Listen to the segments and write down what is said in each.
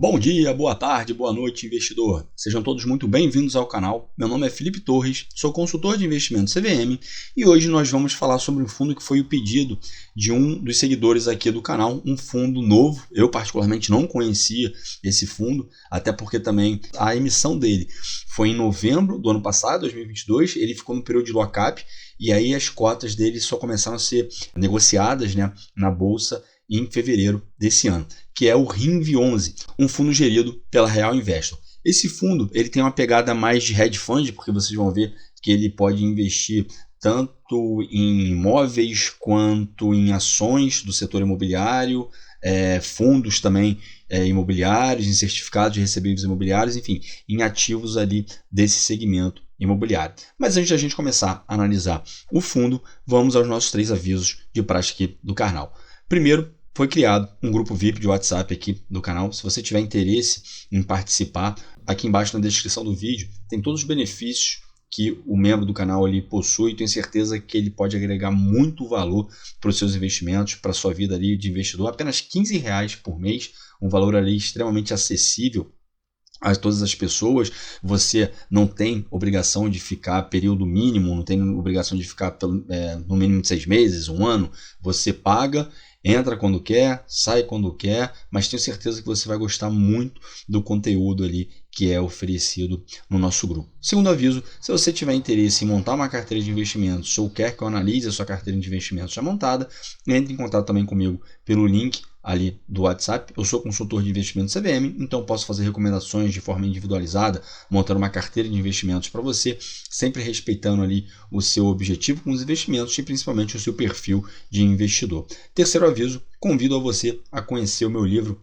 Bom dia, boa tarde, boa noite, investidor. Sejam todos muito bem-vindos ao canal. Meu nome é Felipe Torres, sou consultor de investimento CVM e hoje nós vamos falar sobre um fundo que foi o pedido de um dos seguidores aqui do canal, um fundo novo. Eu particularmente não conhecia esse fundo, até porque também a emissão dele foi em novembro do ano passado, 2022, ele ficou no período de lock-up e aí as cotas dele só começaram a ser negociadas, na bolsa em fevereiro desse ano, que é o RINV11, um fundo gerido pela Real Investor. Esse fundo ele tem uma pegada mais de hedge fund, porque vocês vão ver que ele pode investir tanto em imóveis quanto em ações do setor imobiliário, fundos também imobiliários, em certificados de recebíveis imobiliários, enfim, em ativos ali desse segmento imobiliário. Mas antes de a gente começar a analisar o fundo, vamos aos nossos 3 avisos de prática aqui do canal. Primeiro, foi criado um grupo VIP de WhatsApp aqui do canal. Se você tiver interesse em participar, aqui embaixo na descrição do vídeo tem todos os benefícios que o membro do canal ali possui. Tenho certeza que ele pode agregar muito valor para os seus investimentos, para a sua vida ali de investidor. Apenas R$15 por mês, um valor ali extremamente acessível a todas as pessoas. Você não tem obrigação de ficar período mínimo, não tem obrigação de ficar no mínimo de 6 meses, um ano. Você paga, entra quando quer, sai quando quer, mas tenho certeza que você vai gostar muito do conteúdo ali que é oferecido no nosso grupo. Segundo aviso, se você tiver interesse em montar uma carteira de investimentos ou quer que eu analise a sua carteira de investimentos já montada, entre em contato também comigo pelo link ali do WhatsApp. Eu sou consultor de investimentos CVM, então posso fazer recomendações de forma individualizada, montando uma carteira de investimentos para você, sempre respeitando ali o seu objetivo com os investimentos e principalmente o seu perfil de investidor. Terceiro aviso, convido a você a conhecer o meu livro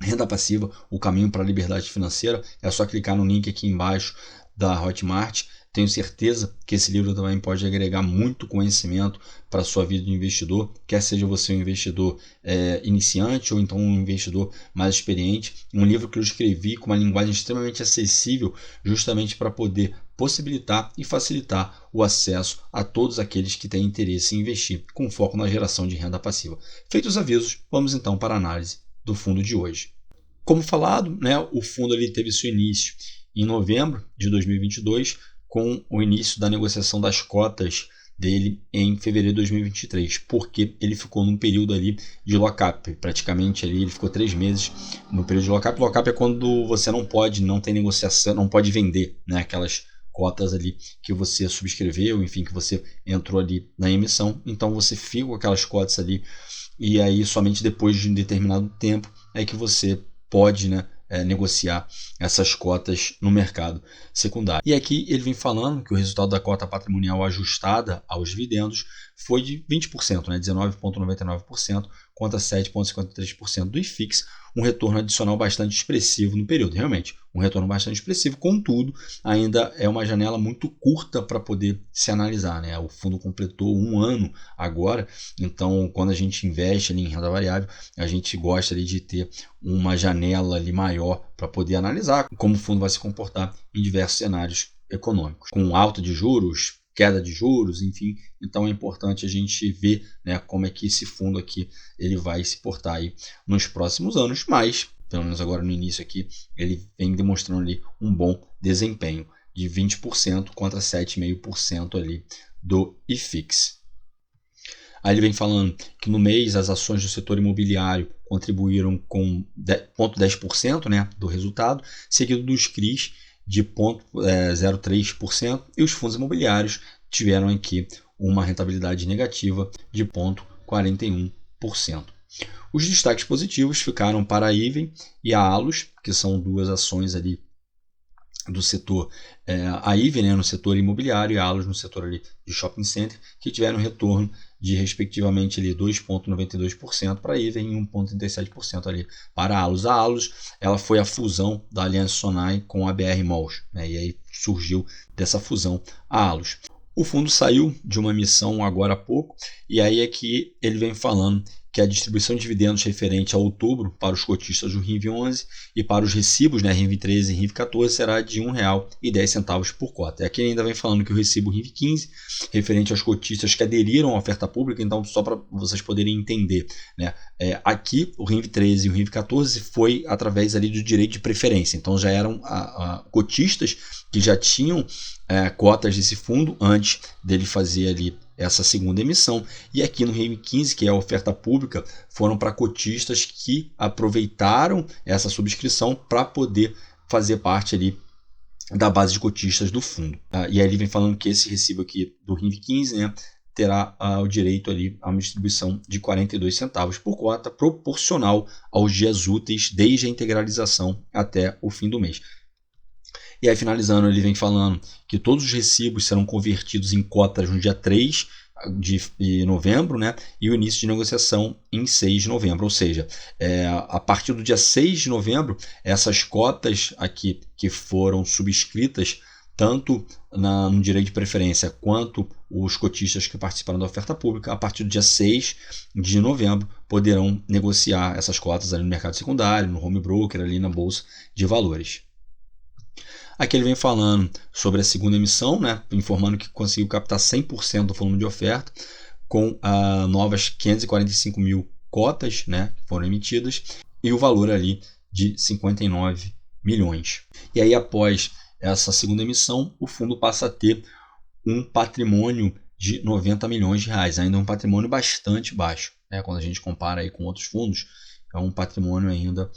Renda Passiva, o caminho para a liberdade financeira. É só clicar no link aqui embaixo da Hotmart. Tenho certeza que esse livro também pode agregar muito conhecimento para a sua vida de investidor, quer seja você um investidor iniciante ou então um investidor mais experiente. Um livro que eu escrevi com uma linguagem extremamente acessível, justamente para poder possibilitar e facilitar o acesso a todos aqueles que têm interesse em investir, com foco na geração de renda passiva. Feitos os avisos, vamos então para a análise do fundo de hoje. Como falado, o fundo ali teve seu início em novembro de 2022, com o início da negociação das cotas dele em fevereiro de 2023, porque ele ficou num período ali de lock-up, praticamente ali ele ficou 3 meses no período de lock-up. Lock-up é quando você não tem negociação, não pode vender, aquelas cotas ali que você subscreveu, enfim, que você entrou ali na emissão, então você fica com aquelas cotas ali e aí somente depois de um determinado tempo é que você pode negociar essas cotas no mercado secundário. E aqui ele vem falando que o resultado da cota patrimonial ajustada aos dividendos foi de 20%, 19,99% contra 7,53% do IFIX, um retorno adicional bastante expressivo no período. Realmente, um retorno bastante expressivo, contudo, ainda é uma janela muito curta para poder se analisar. O fundo completou 1 ano agora, então quando a gente investe ali em renda variável, a gente gosta ali de ter uma janela ali maior para poder analisar como o fundo vai se comportar em diversos cenários econômicos, com alta de juros, queda de juros, enfim. Então é importante a gente ver como é que esse fundo aqui ele vai se portar aí nos próximos anos, mas pelo menos agora no início aqui ele vem demonstrando ali um bom desempenho de 20% contra 7,5% ali do IFIX. Aí ele vem falando que no mês as ações do setor imobiliário contribuíram com 0,10% do resultado, seguido dos CRIs de 0,03%, e os fundos imobiliários tiveram aqui uma rentabilidade negativa de 0,41%. Os destaques positivos ficaram para a Iven e a Allos, que são 2 ações ali do setor, a Iven no setor imobiliário e a Allos no setor ali de shopping center, que tiveram retorno de respectivamente 2,92% para a Iven e 1,37% ali para a Allos. A Allos ela foi a fusão da Aliança Sonae com a BR Malls, e aí surgiu dessa fusão a Allos. O fundo saiu de uma emissão agora há pouco, e aí é que ele vem falando que a distribuição de dividendos referente a outubro para os cotistas do RINV11 e para os recibos, né, RINV13 e RINV14, será de R$ 1,10 por cota. E aqui ainda vem falando que o recibo RINV15, referente aos cotistas que aderiram à oferta pública, então só para vocês poderem entender, né, aqui o RINV13 e o RINV14 foi através ali do direito de preferência, então já eram cotistas que já tinham cotas desse fundo antes dele fazer ali essa segunda emissão, e aqui no RINV15, que é a oferta pública, foram para cotistas que aproveitaram essa subscrição para poder fazer parte ali da base de cotistas do fundo. E aí ele vem falando que esse recibo aqui do RINV15, né, terá o direito ali a uma distribuição de 42 centavos por cota, proporcional aos dias úteis desde a integralização até o fim do mês. E aí, finalizando, ele vem falando que todos os recibos serão convertidos em cotas no dia 3 de novembro, né? E o início de negociação em 6 de novembro. Ou seja, a partir do dia 6 de novembro, essas cotas aqui que foram subscritas, tanto no direito de preferência quanto os cotistas que participaram da oferta pública, a partir do dia 6 de novembro, poderão negociar essas cotas ali no mercado secundário, no home broker, ali na bolsa de valores. Aqui ele vem falando sobre a segunda emissão, né, informando que conseguiu captar 100% do volume de oferta com novas 545 mil cotas, né, que foram emitidas, e o valor ali de 59 milhões. E aí, após essa segunda emissão, o fundo passa a ter um patrimônio de 90 milhões de reais, ainda um patrimônio bastante baixo, né, quando a gente compara aí com outros fundos, é um patrimônio ainda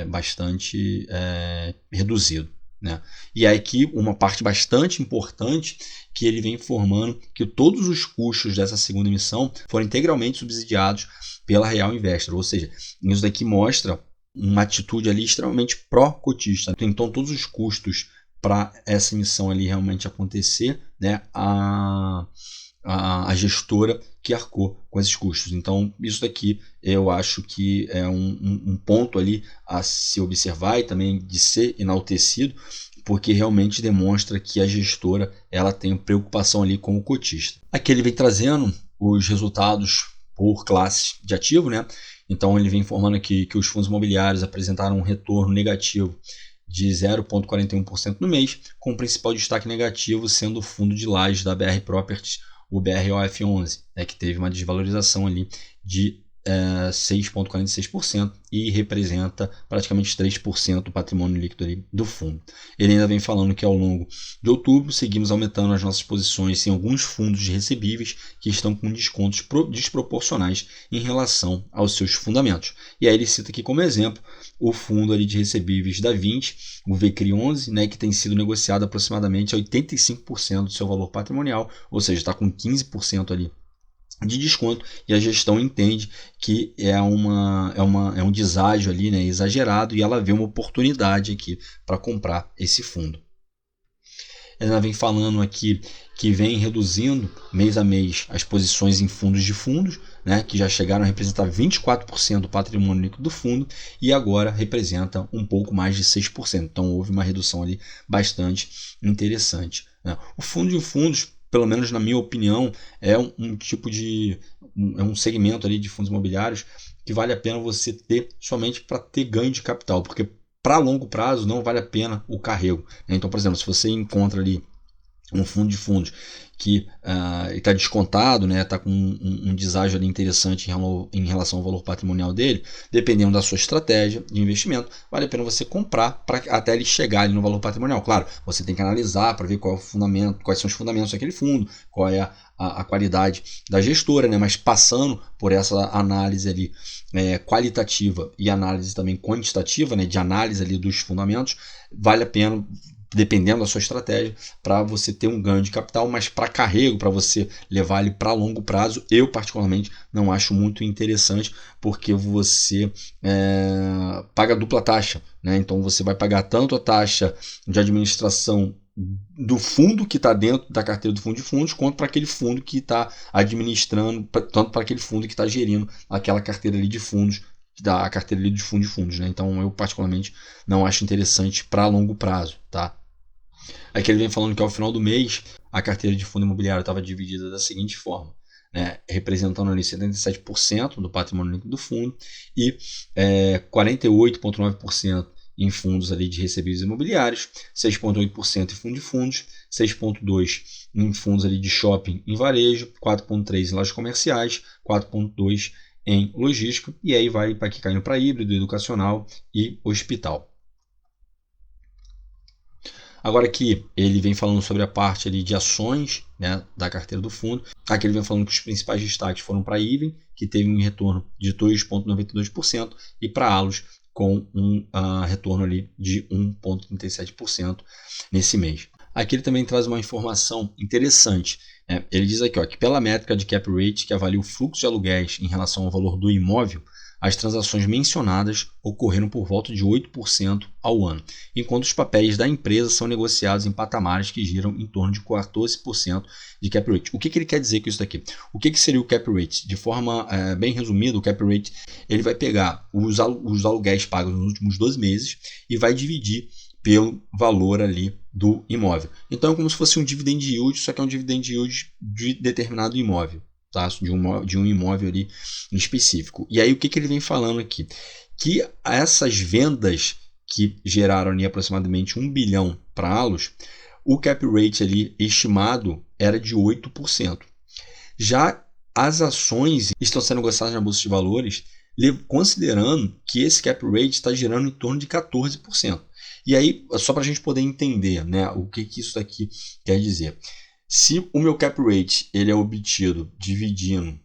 bastante reduzido. Né? E aí aqui uma parte bastante importante que ele vem informando que todos os custos dessa segunda emissão foram integralmente subsidiados pela Real Investor, ou seja, isso daqui mostra uma atitude ali extremamente pró-cotista. Então todos os custos para essa emissão ali realmente acontecer, né, a gestora que arcou com esses custos. Então isso daqui eu acho que é um ponto ali a se observar e também de ser enaltecido, porque realmente demonstra que a gestora ela tem preocupação ali com o cotista. Aqui ele vem trazendo os resultados por classe de ativo, né? Então ele vem informando aqui que os fundos imobiliários apresentaram um retorno negativo de 0,41% no mês, com o principal destaque negativo sendo o fundo de lajes da BR Properties, o BROF11, que teve uma desvalorização ali de 6,46% e representa praticamente 3% do patrimônio líquido ali do fundo. Ele ainda vem falando que ao longo de outubro seguimos aumentando as nossas posições em alguns fundos de recebíveis que estão com descontos desproporcionais em relação aos seus fundamentos. E aí ele cita aqui como exemplo o fundo ali de recebíveis da 20, o VCRI11, né, que tem sido negociado aproximadamente a 85% do seu valor patrimonial, ou seja, está com 15% ali de desconto, e a gestão entende que é um deságio ali, né, exagerado, e ela vê uma oportunidade aqui para comprar esse fundo. Ela vem falando aqui que vem reduzindo mês a mês as posições em fundos de fundos, né, que já chegaram a representar 24% do patrimônio líquido do fundo e agora representa um pouco mais de 6%. Então houve uma redução ali bastante interessante, né. O fundo de fundos, pelo menos na minha opinião, é um segmento ali de fundos imobiliários que vale a pena você ter somente para ter ganho de capital, porque para longo prazo não vale a pena o carrego. Então, por exemplo, se você encontra ali um fundo de fundos que está descontado, né, está com um deságio ali interessante em relação ao valor patrimonial dele, dependendo da sua estratégia de investimento, vale a pena você comprar até ele chegar ali no valor patrimonial. Claro, você tem que analisar para ver qual é o fundamento, quais são os fundamentos daquele fundo, qual é a qualidade da gestora, né, mas passando por essa análise ali qualitativa e análise também quantitativa, né, de análise ali dos fundamentos, vale a pena, dependendo da sua estratégia, para você ter um ganho de capital, mas para carrego, para você levar ele para longo prazo, eu particularmente não acho muito interessante, porque você paga dupla taxa, né? Então você vai pagar tanto a taxa de administração do fundo que está dentro da carteira do fundo de fundos, quanto para aquele fundo que está administrando, tanto para aquele fundo que está gerindo aquela carteira ali de fundos, da carteira ali de fundos, né? Então eu particularmente não acho interessante para longo prazo, tá? Aqui ele vem falando que ao final do mês a carteira de fundo imobiliário estava dividida da seguinte forma: né, representando ali 77% do patrimônio líquido do fundo, e 48,9% em fundos ali de recebíveis imobiliários, 6,8% em fundo de fundos, 6,2% em fundos ali de shopping em varejo, 4,3% em lojas comerciais, 4,2% em logística, e aí vai para aqui caindo para híbrido, educacional e hospital. Agora aqui ele vem falando sobre a parte ali de ações, né, da carteira do fundo. Aqui ele vem falando que os principais destaques foram para a Even, que teve um retorno de 2,92%, e para a Allos, com um retorno ali de 1,37% nesse mês. Aqui ele também traz uma informação interessante. Ele diz aqui, que pela métrica de cap rate, que avalia o fluxo de aluguéis em relação ao valor do imóvel, as transações mencionadas ocorreram por volta de 8% ao ano, enquanto os papéis da empresa são negociados em patamares que giram em torno de 14% de cap rate. O que ele quer dizer com isso daqui? O que seria o cap rate? De forma bem resumida, o cap rate ele vai pegar os aluguéis pagos nos últimos 12 meses e vai dividir pelo valor ali do imóvel. Então é como se fosse um dividend yield, só que é um dividend yield de determinado imóvel. Tá? De um imóvel ali em específico. E aí o que ele vem falando aqui? Que essas vendas que geraram ali aproximadamente 1 bilhão para a Allos, o cap rate ali estimado era de 8%. Já as ações estão sendo negociadas na Bolsa de Valores, considerando que esse cap rate está gerando em torno de 14%. E aí, só para a gente poder entender, né, o que isso daqui quer dizer. Se o meu cap rate ele é obtido dividindo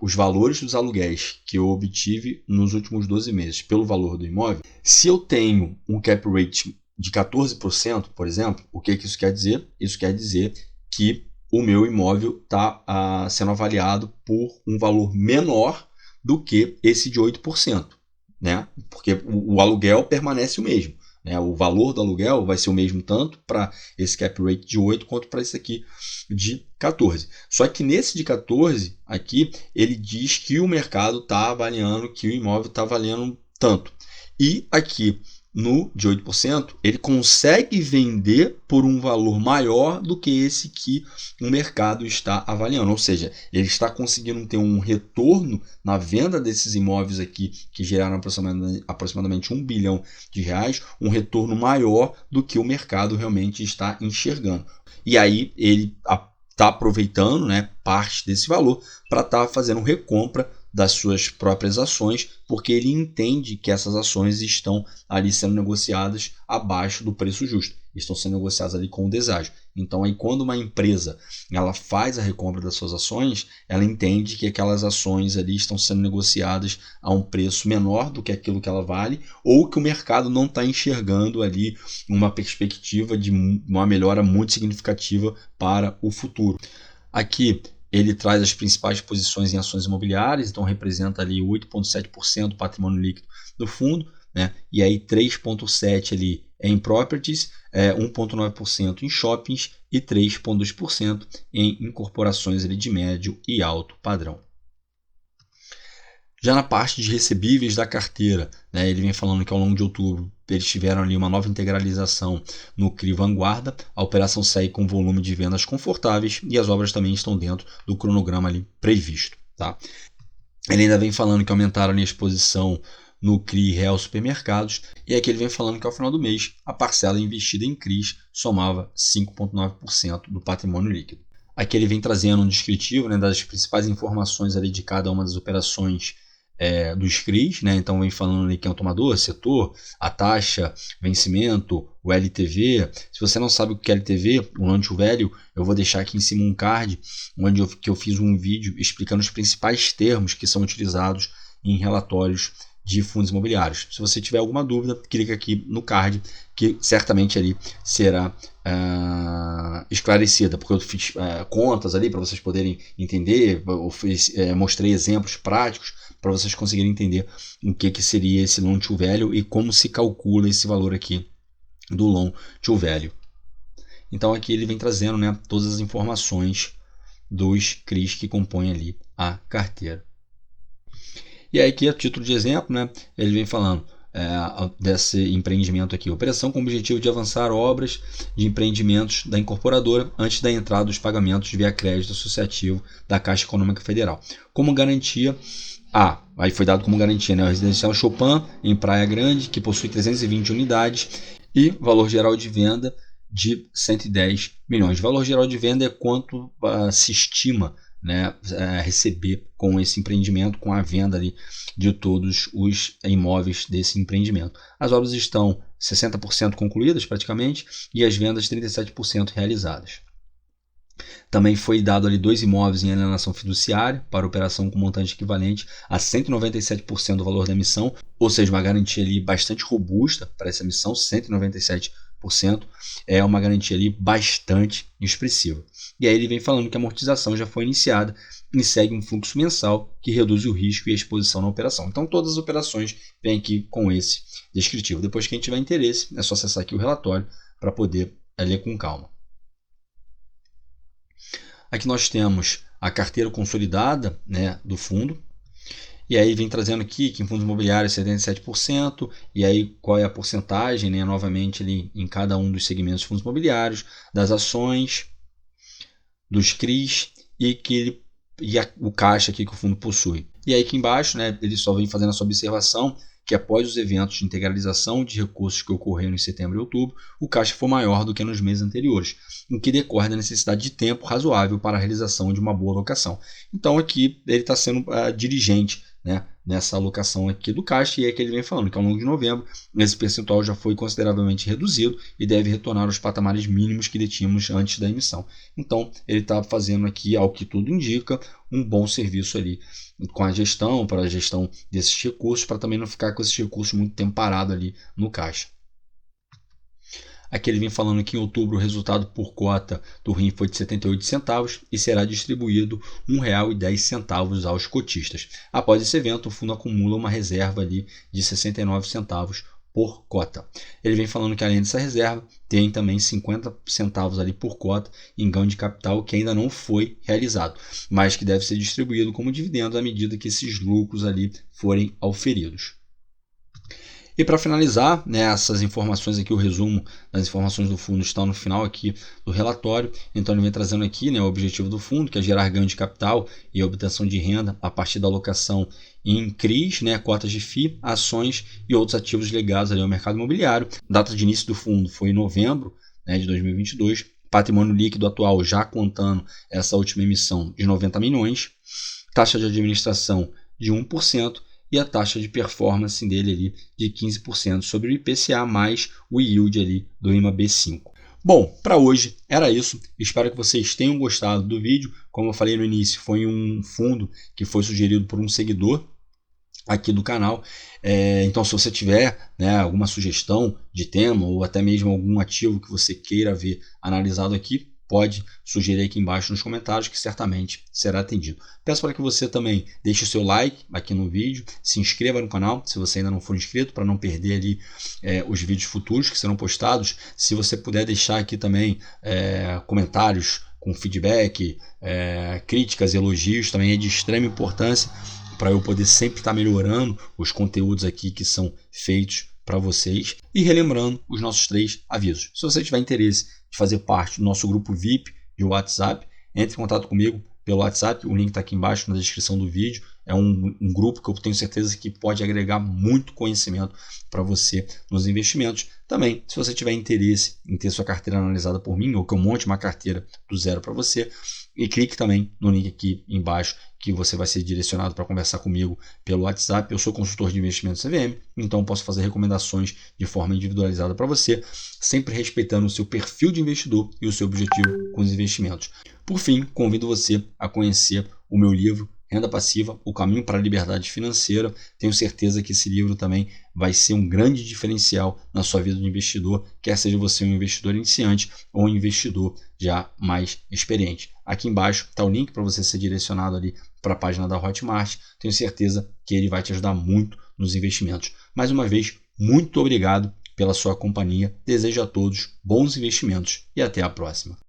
os valores dos aluguéis que eu obtive nos últimos 12 meses pelo valor do imóvel, se eu tenho um cap rate de 14%, por exemplo, o que isso quer dizer? Isso quer dizer que o meu imóvel está sendo avaliado por um valor menor do que esse de 8%, né? Porque o aluguel permanece o mesmo. O valor do aluguel vai ser o mesmo tanto para esse cap rate de 8 quanto para esse aqui de 14. Só que nesse de 14 aqui, ele diz que o mercado está avaliando que o imóvel está valendo tanto. E aqui no de 8%, ele consegue vender por um valor maior do que esse que o mercado está avaliando. Ou seja, ele está conseguindo ter um retorno na venda desses imóveis aqui, que geraram aproximadamente 1 bilhão de reais, um retorno maior do que o mercado realmente está enxergando. E aí ele está aproveitando, né, parte desse valor para estar fazendo recompra das suas próprias ações, porque ele entende que essas ações estão ali sendo negociadas abaixo do preço justo, estão sendo negociadas ali com o deságio. Então, aí, quando uma empresa ela faz a recompra das suas ações, ela entende que aquelas ações ali estão sendo negociadas a um preço menor do que aquilo que ela vale, ou que o mercado não está enxergando ali uma perspectiva de uma melhora muito significativa para o futuro. Aqui ele traz as principais posições em ações imobiliárias, então representa ali 8,7% do patrimônio líquido do fundo, né? E aí 3,7% ali em properties, 1,9% em shoppings e 3,2% em incorporações ali de médio e alto padrão. Já na parte de recebíveis da carteira, né, ele vem falando que ao longo de outubro eles tiveram ali uma nova integralização no CRI Vanguarda, a operação segue com volume de vendas confortáveis e as obras também estão dentro do cronograma ali previsto. Tá? Ele ainda vem falando que aumentaram a exposição no CRI Real Supermercados, e aqui ele vem falando que ao final do mês a parcela investida em CRIs somava 5,9% do patrimônio líquido. Aqui ele vem trazendo um descritivo, né, das principais informações ali de cada uma das operações dos CRIs, né? Então vem falando ali quem é o tomador, setor, a vencimento, o LTV. Se você não sabe o que é LTV, o Loan to Value, eu vou deixar aqui em cima um card onde eu fiz um vídeo explicando os principais termos que são utilizados em relatórios de fundos imobiliários. Se você tiver alguma dúvida, clica aqui no card que certamente ali será esclarecida, porque eu fiz contas ali para vocês poderem entender, mostrei exemplos práticos para vocês conseguirem entender o que seria esse Loan to Value e como se calcula esse valor aqui do Loan to Value. Então aqui ele vem trazendo, né, todas as informações dos CRIs que compõem ali a carteira. E aí aqui, a título de exemplo, né, ele vem falando desse empreendimento aqui. Operação com o objetivo de avançar obras de empreendimentos da incorporadora antes da entrada dos pagamentos via crédito associativo da Caixa Econômica Federal. Como garantia, aí foi dado como garantia, né, o residencial Chopin, em Praia Grande, que possui 320 unidades e valor geral de venda de 110 milhões. O valor geral de venda é quanto se estima, né, receber com esse empreendimento, com a venda ali de todos os imóveis desse empreendimento. As obras estão 60% concluídas praticamente e as vendas 37% realizadas. Também foi dado ali 2 imóveis em alienação fiduciária para operação com montante equivalente a 197% do valor da emissão, ou seja, uma garantia ali bastante robusta para essa emissão. 197% é uma garantia ali bastante expressiva. E aí ele vem falando que a amortização já foi iniciada e segue um fluxo mensal que reduz o risco e a exposição na operação. Então todas as operações vêm aqui com esse descritivo. Depois, quem tiver interesse, é só acessar aqui o relatório para poder ler com calma. Aqui nós temos a carteira consolidada, né, do fundo. E aí vem trazendo aqui que em fundos imobiliários 77%, e aí qual é a porcentagem, né, novamente ali em cada um dos segmentos de fundos imobiliários, das ações, dos CRIs o caixa aqui que o fundo possui. E aí aqui embaixo, né, ele só vem fazendo essa observação que após os eventos de integralização de recursos que ocorreram em setembro e outubro, o caixa foi maior do que nos meses anteriores, o que decorre da necessidade de tempo razoável para a realização de uma boa alocação. Então aqui ele está sendo dirigente, né, nessa alocação aqui do caixa, e é que ele vem falando que ao longo de novembro esse percentual já foi consideravelmente reduzido e deve retornar aos patamares mínimos que detínhamos antes da emissão. Então ele está fazendo aqui, ao que tudo indica, um bom serviço ali com a gestão, para a gestão desses recursos, para também não ficar com esses recursos muito tempo parado ali no caixa. Aqui ele vem falando que em outubro o resultado por cota do RIN foi de 78 centavos e será distribuído R$ 1,10 aos cotistas. Após esse evento, o fundo acumula uma reserva ali de 69 centavos por cota. Ele vem falando que além dessa reserva, tem também 50 centavos ali por cota em ganho de capital que ainda não foi realizado, mas que deve ser distribuído como dividendo à medida que esses lucros ali forem auferidos. E para finalizar, né, essas informações aqui, o resumo das informações do fundo está no final aqui do relatório. Então ele vem trazendo aqui, né, o objetivo do fundo, que é gerar ganho de capital e obtenção de renda a partir da alocação em CRIs, né, cotas de FII, ações e outros ativos ligados ali ao mercado imobiliário. Data de início do fundo foi em novembro, né, de 2022. Patrimônio líquido atual, já contando essa última emissão, de 90 milhões. Taxa de administração de 1%. E a taxa de performance dele ali de 15% sobre o IPCA mais o yield ali do IMAB5. Bom, para hoje era isso. Espero que vocês tenham gostado do vídeo. Como eu falei no início, foi um fundo que foi sugerido por um seguidor aqui do canal. Então, se você tiver, né, alguma sugestão de tema ou até mesmo algum ativo que você queira ver analisado aqui, pode sugerir aqui embaixo nos comentários que certamente será atendido. Peço para que você também deixe o seu like aqui no vídeo, se inscreva no canal se você ainda não for inscrito, para não perder ali os vídeos futuros que serão postados. Se você puder deixar aqui também comentários com feedback, críticas, elogios, também é de extrema importância para eu poder sempre estar melhorando os conteúdos aqui que são feitos para vocês. E relembrando os nossos 3 avisos. Se você tiver interesse de fazer parte do nosso grupo VIP de WhatsApp, entre em contato comigo pelo WhatsApp, o link está aqui embaixo na descrição do vídeo. É um grupo que eu tenho certeza que pode agregar muito conhecimento para você nos investimentos. Também, se você tiver interesse em ter sua carteira analisada por mim, ou que eu monte uma carteira do zero para você, e clique também no link aqui embaixo, que você vai ser direcionado para conversar comigo pelo WhatsApp. Eu sou consultor de investimentos CVM, então posso fazer recomendações de forma individualizada para você, sempre respeitando o seu perfil de investidor e o seu objetivo com os investimentos. Por fim, convido você a conhecer o meu livro Renda Passiva, O Caminho para a Liberdade Financeira. Tenho certeza que esse livro também vai ser um grande diferencial na sua vida de investidor, quer seja você um investidor iniciante ou um investidor já mais experiente. Aqui embaixo está o link para você ser direcionado ali para a página da Hotmart. Tenho certeza que ele vai te ajudar muito nos investimentos. Mais uma vez, muito obrigado pela sua companhia. Desejo a todos bons investimentos e até a próxima.